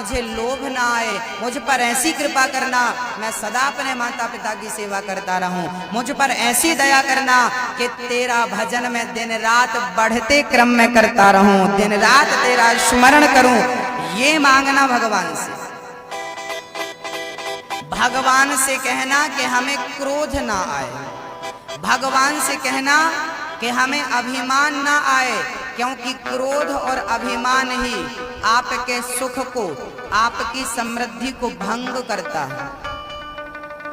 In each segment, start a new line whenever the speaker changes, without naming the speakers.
मुझे लोभ ना आए, मुझ पर ऐसी कृपा करना मैं सदा अपने माता पिता की सेवा करता रहूं, मुझ पर ऐसी दया करना कि तेरा भजन मैं दिन रात बढ़ते क्रम में करता रहूं, दिन रात तेरा स्मरण करूं। ये मांगना भगवान से। भगवान से कहना कि हमें क्रोध ना आए, भगवान से कहना कि हमें अभिमान ना आए, क्योंकि क्रोध और अभिमान ही आपके सुख को, आपकी समृद्धि को भंग करता है।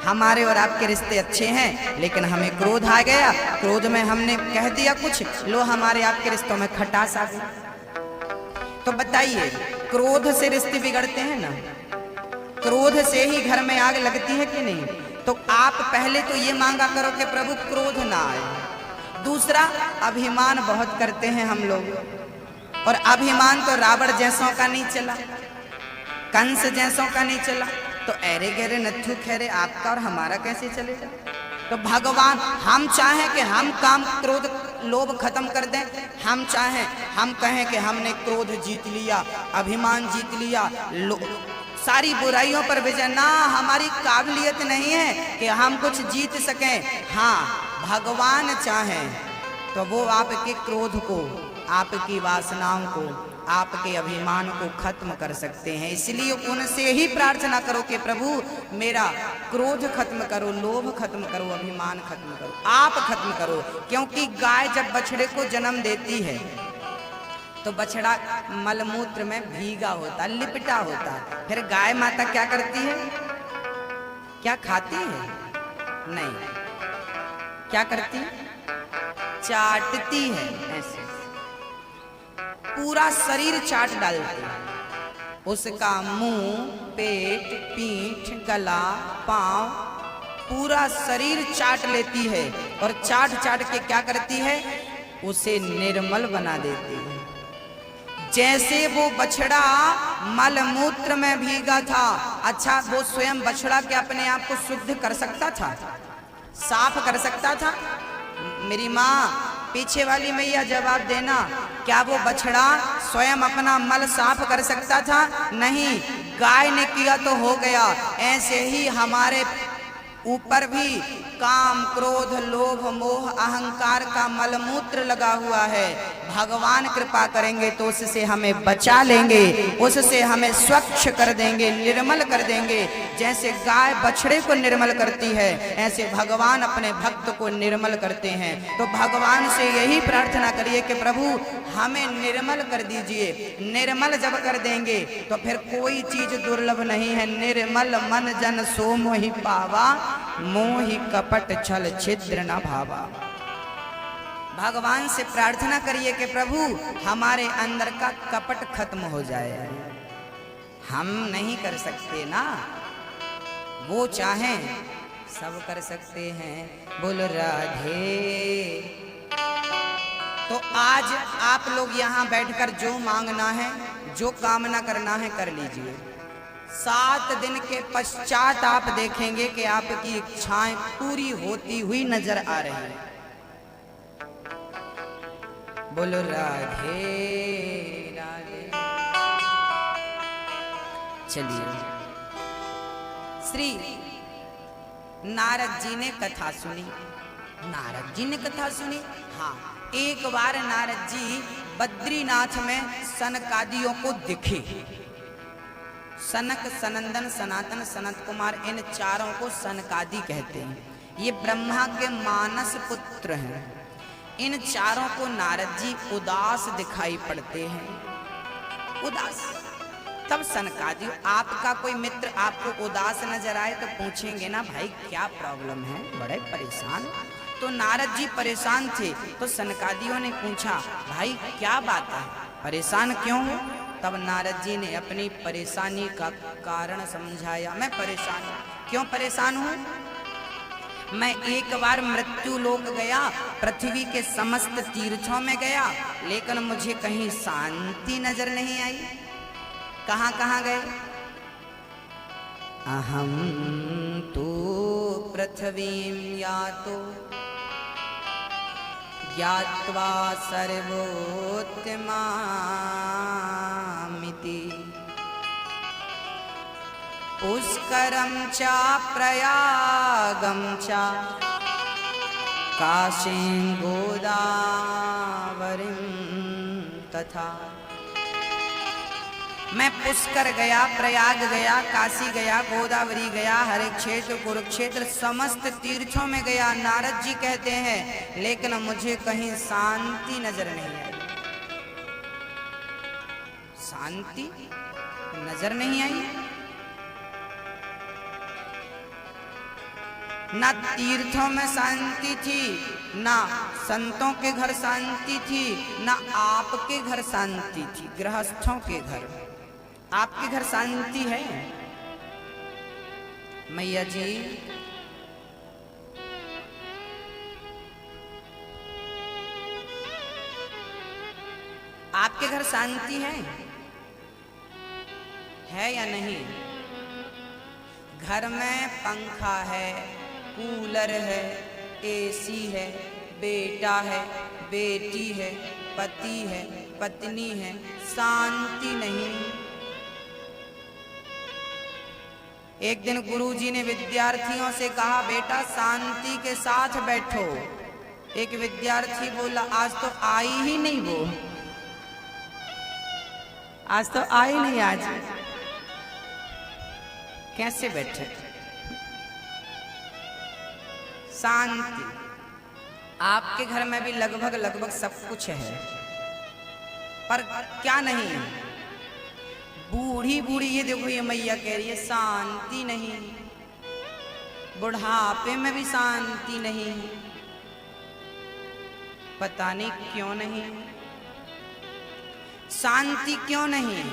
हमारे और आपके रिश्ते अच्छे हैं, लेकिन हमें क्रोध आ गया, क्रोध में हमने कह दिया कुछ, लो हमारे आपके रिश्तों में खटास आ गई। तो बताइए, क्रोध से रिश्ते बिगड़ते हैं ना? क्रोध से ही घर में आग लगती है कि नहीं? तो आप पहले तो ये मांगा करो कि प्रभु क्रोध ना आए। दूसरा, अभिमान बहुत करते हैं हम लोग, और अभिमान तो रावण जैसों का नहीं चला, कंस जैसों का नहीं चला, तो अरे गहरे नथु खैरे आपका और हमारा कैसे चलेगा? तो भगवान, हम चाहें कि हम काम क्रोध लोभ खत्म कर दें, हम चाहें हम कहें कि हमने क्रोध जीत लिया, अभिमान जीत लिया, सारी बुराइयों पर विजय, ना, हमारी काबिलियत नहीं है कि हम कुछ जीत सकें। हाँ, भगवान चाहें तो वो आपके क्रोध को, आपकी वासनाओं को, आपके अभिमान को खत्म कर सकते हैं। इसलिए उनसे ही प्रार्थना करो कि प्रभु मेरा क्रोध खत्म करो, लोभ खत्म करो, अभिमान खत्म करो, आप खत्म करो। क्योंकि गाय जब बछड़े को जन्म देती है तो बछड़ा मलमूत्र में भीगा होता, लिपटा होता। फिर गाय माता क्या करती है? क्या खाती है? नहीं, क्या करती है? चाटती है, ऐसे पूरा शरीर चाट डालती है। उसका मुंह, पेट, पीठ, गला, पांव, पूरा शरीर चाट लेती है, और चाट चाट के क्या करती है? उसे निर्मल बना देती है। जैसे वो बछड़ा मलमूत्र में भीगा था, अच्छा वो स्वयं बछड़ा क्या अपने आप को शुद्ध कर सकता था? साफ कर सकता था? मेरी माँ, पीछे वाली मैया जवाब देना, क्या वो बछड़ा स्वयं अपना मल साफ कर सकता था? नहीं, गाय ने किया तो हो गया। ऐसे ही हमारे ऊपर भी काम, क्रोध, लोभ, मोह, अहंकार का मलमूत्र लगा हुआ है। भगवान कृपा करेंगे तो उससे हमें बचा लेंगे, उससे हमें स्वच्छ कर देंगे, निर्मल कर देंगे। जैसे गाय बछड़े को निर्मल करती है, ऐसे भगवान अपने भक्त को निर्मल करते हैं। तो भगवान से यही प्रार्थना करिए कि प्रभु हमें निर्मल कर दीजिए। निर्मल जब कर देंगे तो फिर कोई चीज दुर्लभ नहीं है। निर्मल मन जन सो मोहि पावा, मोहि कपट छल छिद्र न भावा। भगवान से प्रार्थना करिए कि प्रभु हमारे अंदर का कपट खत्म हो जाए। हम नहीं कर सकते ना, वो चाहें सब कर सकते हैं। बोल राधे। तो आज आप लोग यहाँ बैठकर जो मांगना है, जो कामना करना है, कर लीजिए। 7 दिन के पश्चात आप देखेंगे कि आपकी इच्छाएं पूरी होती हुई नजर आ रही हैं। बोलो राधे राधे। चलिए, श्री नारद जी ने कथा सुनी। नारद जी ने कथा सुनी। हाँ, एक बार नारद जी बद्रीनाथ में सनकादियों को दिखे। सनक, सनंदन, सनातन, सनत कुमार, इन चारों को सनकादि कहते हैं। ये ब्रह्मा के मानस पुत्र हैं। इन चारों को नारद जी उदास दिखाई पड़ते हैं। उदास। तब सनकादि, आपका कोई मित्र आपको उदास नजर आए तो पूछेंगे ना, भाई क्या प्रॉब्लम है, बड़े परेशान। तो नारद जी परेशान थे, तो सनकादियों ने पूछा, भाई क्या बात है, परेशान क्यों हो? तब नारद जी ने अपनी परेशानी का कारण समझाया। मैं परेशान हूं। क्यों परेशान हूं? मैं एक बार मृत्यु लोक गया, पृथ्वी के समस्त तीर्थों में गया, लेकिन मुझे कहीं शांति नजर नहीं आई। कहां कहां गए? अहम तो पृथ्वीं यातो ज्ञात्वा सर्वोत्तमामिति पुष्करम च प्रयागम च काशीं गोदावरीं तथा। मैं पुष्कर गया, प्रयाग गया, काशी गया, गोदावरी गया, हरे क्षेत्र, कुरुक्षेत्र, समस्त तीर्थों में गया। नारद जी कहते हैं लेकिन मुझे कहीं शांति नजर नहीं आई। शांति नजर नहीं आई। ना तीर्थों में शांति थी, ना संतों के घर शांति थी, ना आपके घर शांति थी। गृहस्थों के घर, आपके घर शांति है मैया जी? आपके घर शांति है या नहीं? घर में पंखा है, कूलर है, एसी है, बेटा है, बेटी है, पति है, पत्नी है, शांति नहीं। एक दिन गुरुजी ने विद्यार्थियों से कहा बेटा शांति के साथ बैठो। एक विद्यार्थी बोला आज तो आई ही नहीं, वो आज तो आई नहीं, आज कैसे बैठे? शांति। आपके घर में भी लगभग सब कुछ है, पर क्या नहीं है? बूढ़ी ये देखो, ये मैया कह रही है शांति नहीं। बुढ़ापे में भी शांति नहीं, पता नहीं क्यों नहीं। शांति क्यों नहीं?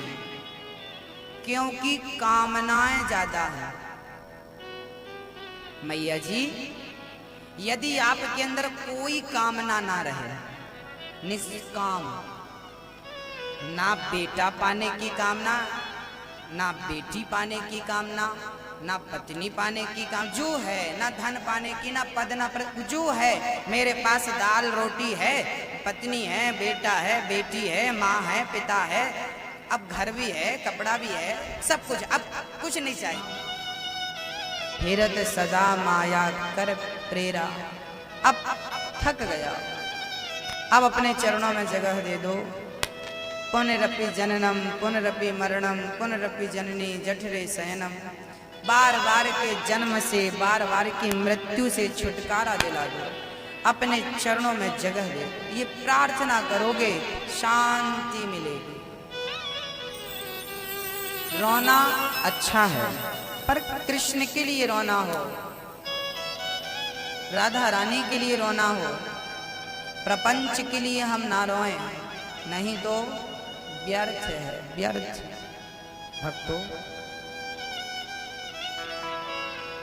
क्योंकि कामनाएं ज्यादा है मैया जी। यदि आपके अंदर कोई कामना ना रहे, निष्काम, ना बेटा पाने की कामना, ना बेटी पाने की कामना, ना पत्नी पाने की काम, जो है ना धन पाने की, ना पद, ना जो है मेरे पास दाल रोटी है, पत्नी है, बेटा है, बेटी है, माँ है, पिता है, अब घर भी है, कपड़ा भी है, सब कुछ, अब कुछ नहीं चाहिए। फिरत सदा माया कर प्रेरा। अब थक गया, अब अपने चरणों में जगह दे दो। पुनरपि जननम पुनरपि मरणम पुनरपि जननी जठरे शयनम। बार बार के जन्म से, बार बार की मृत्यु से छुटकारा दिला दो। अपने चरणों में जगह दे। ये प्रार्थना करोगे शांति मिलेगी। रोना अच्छा है, पर कृष्ण के लिए रोना हो, राधा रानी के लिए रोना हो, प्रपंच के लिए हम ना रोएं, नहीं तो व्यर्थ है, व्यर्थ। भक्तों,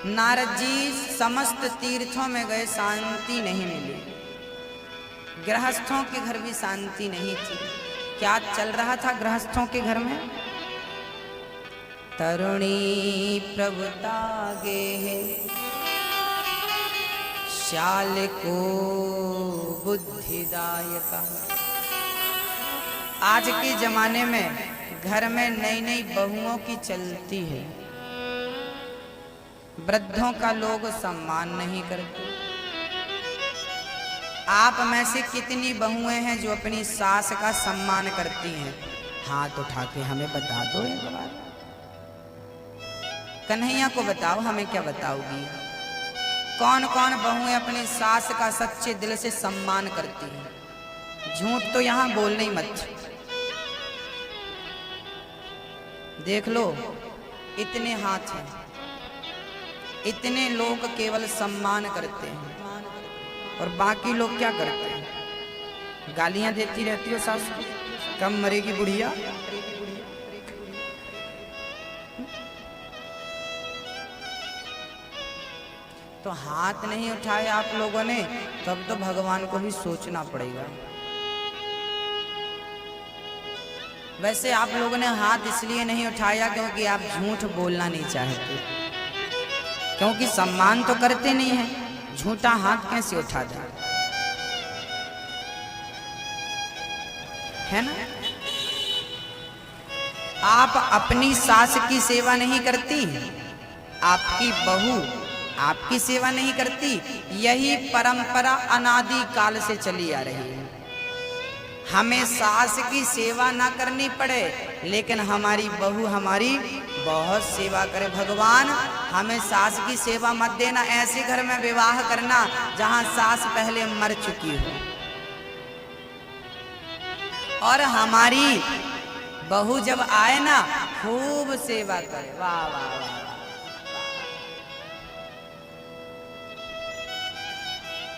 नारद जी समस्त तीर्थों में गए, शांति नहीं मिली। गृहस्थों के घर भी शांति नहीं थी। क्या चल रहा था गृहस्थों के घर में? तरुणी प्रभुता गे श्याल को बुद्धिदायका। आज के जमाने में घर में नई नई बहुओं की चलती है। वृद्धों का लोग सम्मान नहीं करते। आप में से कितनी बहुएं हैं जो अपनी सास का सम्मान करती हैं? हाथ उठा के हमें बता दो एक बार। कन्हैया को बताओ, हमें क्या बताओगी? कौन कौन बहुएं अपनी सास का सच्चे दिल से सम्मान करती हैं? झूठ तो यहां बोलने ही मत। देख लो, इतने हाथ हैं, इतने लोग केवल सम्मान करते हैं, और बाकी लोग क्या करते हैं? गालियां देती रहती हो सास को, कम मरेगी बुढ़िया। तो हाथ नहीं उठाए आप लोगों ने, तब तो भगवान को भी सोचना पड़ेगा। वैसे आप लोगों ने हाथ इसलिए नहीं उठाया क्योंकि आप झूठ बोलना नहीं चाहते, क्योंकि सम्मान तो करते नहीं हैं, झूठा हाथ कैसे उठा दें, है ना? आप अपनी सास की सेवा नहीं करती, आपकी बहू आपकी सेवा नहीं करती। यही परंपरा अनादि काल से चली आ रही है। हमें सास की सेवा ना करनी पड़े, लेकिन हमारी बहू हमारी बहुत सेवा करे। भगवान हमें सास की सेवा मत देना, ऐसे घर में विवाह करना जहां सास पहले मर चुकी हो, और हमारी बहू जब आए ना खूब सेवा करे। वाह वाह वाह,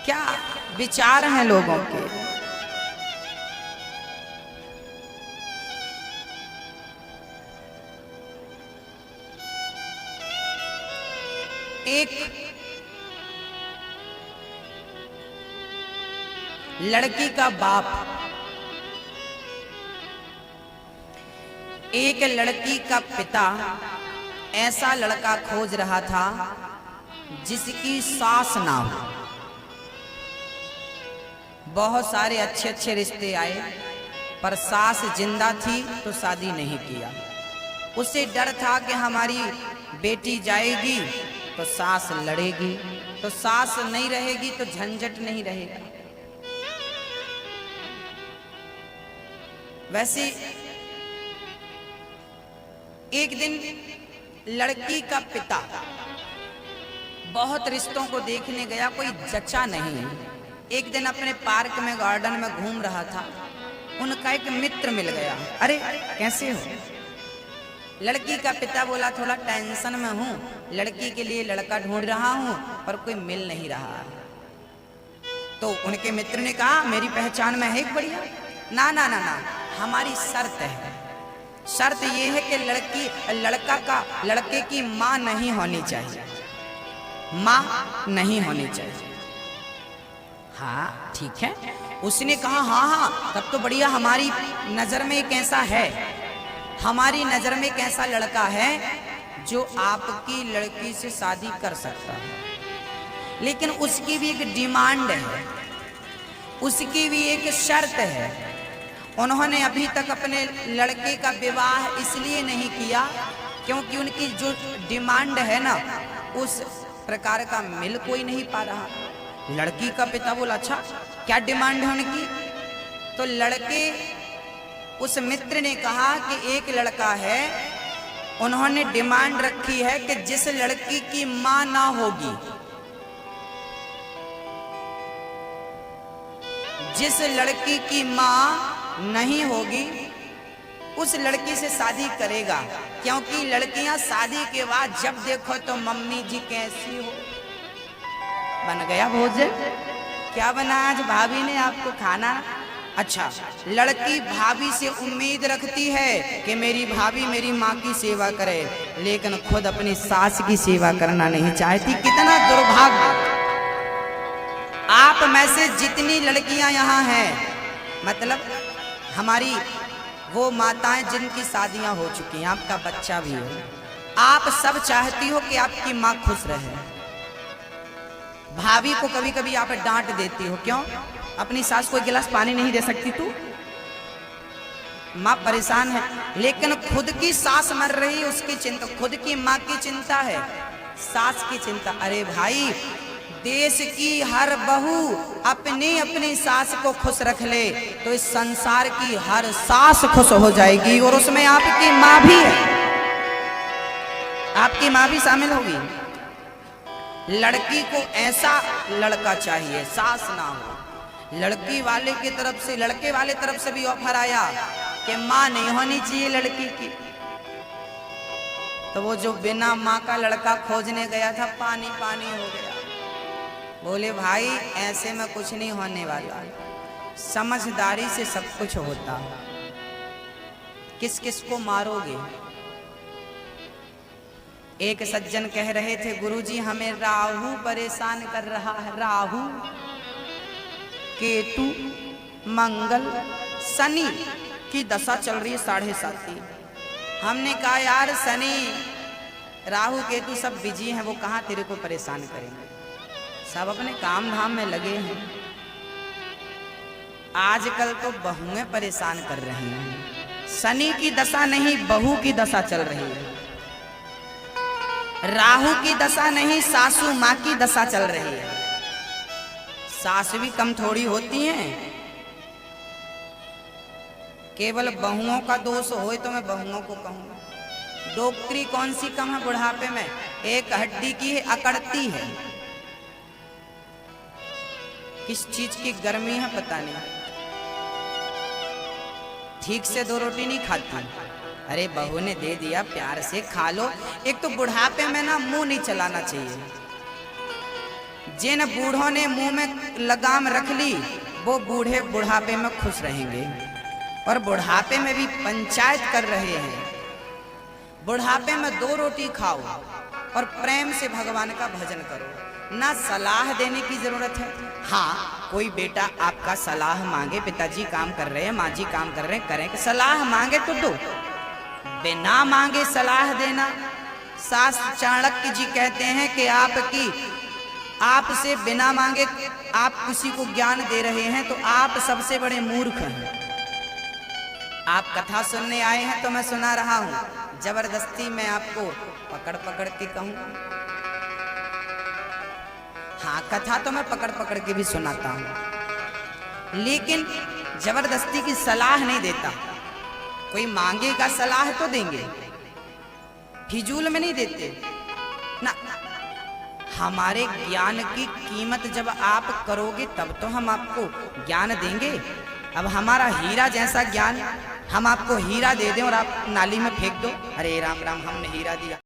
क्या विचार हैं लोगों के। एक लड़की का बाप एक लड़की का पिता ऐसा लड़का खोज रहा था जिसकी सास ना हो। बहुत सारे अच्छे अच्छे रिश्ते आए, पर सास जिंदा थी तो शादी नहीं किया। उसे डर था कि हमारी बेटी जाएगी तो सास लड़ेगी, तो सास नहीं रहेगी तो झंझट नहीं रहेगा। वैसे एक दिन लड़की का पिता बहुत रिश्तों को देखने गया, कोई जचा नहीं। एक दिन अपने पार्क में गार्डन में घूम रहा था, उनका एक मित्र मिल गया। अरे कैसे हो? लड़की का पिता बोला थोड़ा टेंशन में हूँ, लड़की के लिए लड़का ढूंढ रहा हूँ पर कोई मिल नहीं रहा। तो उनके मित्र ने कहा मेरी पहचान में है एक बढ़िया। ना ना ना ना, हमारी शर्त है। शर्त ये है कि लड़के की माँ नहीं होनी चाहिए, माँ नहीं होनी चाहिए। हाँ ठीक है। उसने कहा हाँ हाँ तब तो बढ़िया, हमारी नजर में एक ऐसा है, हमारी नजर में एक ऐसा लड़का है जो आपकी लड़की से शादी कर सकता है, लेकिन उसकी भी एक डिमांड है, उसकी भी एक शर्त है। उन्होंने अभी तक अपने लड़के का विवाह इसलिए नहीं किया क्योंकि उनकी जो डिमांड है ना उस प्रकार का मिल कोई नहीं पा रहा। लड़की का पिता बोला अच्छा क्या डिमांड है उनकी? तो लड़के उस मित्र ने कहा कि एक लड़का है, उन्होंने डिमांड रखी है कि जिस लड़की की मां ना होगी, जिस लड़की की मां नहीं होगी उस लड़की से शादी करेगा, क्योंकि लड़कियां शादी के बाद जब देखो तो मम्मी जी कैसी हो। बन गया भोजन? क्या बना आज भाभी ने आपको खाना? अच्छा, लड़की भाभी से उम्मीद रखती है कि मेरी भाभी मेरी माँ की सेवा करे, लेकिन खुद अपनी सास की सेवा करना नहीं चाहती। कितना दुर्भाग्य। आप में से जितनी लड़कियां यहाँ हैं, मतलब हमारी वो माताएं जिनकी शादियां हो चुकी हैं, आपका बच्चा भी हो, आप सब चाहती हो कि आपकी माँ खुश रहे। भाभी को कभी कभी आप डांट देती हो, क्यों? अपनी सास को एक गिलास पानी नहीं दे सकती तू? माँ परेशान है, लेकिन खुद की सास मर रही, उसकी चिंता, खुद की माँ की चिंता है, सास की चिंता। अरे भाई, देश की हर बहू अपनी अपनी सास को खुश रख ले तो इस संसार की हर सास खुश हो जाएगी, और उसमें आपकी माँ भी है, आपकी माँ भी शामिल होगी। लड़की को ऐसा लड़का चाहिए सास ना हो। लड़की वाले की तरफ से, लड़के वाले तरफ से भी ऑफर आया कि माँ नहीं होनी चाहिए लड़की की, तो वो जो बिना माँ का लड़का खोजने गया था पानी पानी हो गया। बोले भाई ऐसे में कुछ नहीं होने वाला, समझदारी से सब कुछ होता। किस किस को मारोगे? एक सज्जन कह रहे थे गुरुजी हमें राहु परेशान कर रहा है, राहु केतु मंगल शनि की दशा चल रही है 7.5। हमने कहा यार शनि राहु केतु सब बिजी हैं, वो कहाँ तेरे को परेशान करेंगे, सब अपने काम धाम में लगे हैं। आजकल तो बहुएं परेशान कर रही हैं, शनि की दशा नहीं, बहू की दशा चल रही है। राहु की दशा नहीं, सासू माँ की दशा चल रही है। सास भी कम थोड़ी होती हैं। केवल बहुओं का दोष हो तो मैं बहुओं को कहूँगा, डॉक्टरी कौन सी कम है बुढ़ापे में? एक हड्डी की अकड़ती है। किस चीज की गर्मी है पता नहीं, ठीक से 2 रोटी नहीं खाती। अरे बहू ने दे दिया, प्यार से खा लो। एक तो बुढ़ापे में ना मुंह नहीं चलाना चाहिए। जिन बूढ़ों ने मुंह में लगाम रख ली वो बूढ़े बुढ़ापे में खुश रहेंगे, और बुढ़ापे में भी पंचायत कर रहे हैं। बुढ़ापे में 2 रोटी खाओ और प्रेम से भगवान का भजन करो। ना सलाह देने की जरूरत है। हाँ, कोई बेटा आपका सलाह मांगे, पिताजी काम कर रहे हैं, माँ जी काम कर रहे हैं, करें, सलाह मांगे तो दो, बिना मांगे सलाह देना। शास्त्र चाणक्य जी कहते हैं कि आपसे बिना मांगे आप किसी को ज्ञान दे रहे हैं तो आप सबसे बड़े मूर्ख हैं। आप कथा सुनने आए हैं तो मैं सुना रहा हूं, जबरदस्ती मैं आपको पकड़ पकड़ के कहूंगा। हाँ, कथा तो मैं पकड़ पकड़ के भी सुनाता हूं, लेकिन जबरदस्ती की सलाह नहीं देता। कोई मांगेगा सलाह तो देंगे, फिजूल में नहीं देते ना। हमारे ज्ञान की कीमत जब आप करोगे तब तो हम आपको ज्ञान देंगे। अब हमारा हीरा जैसा ज्ञान हम आपको हीरा दे दें और आप नाली में फेंक दो, अरे राम राम हमने हीरा दिया।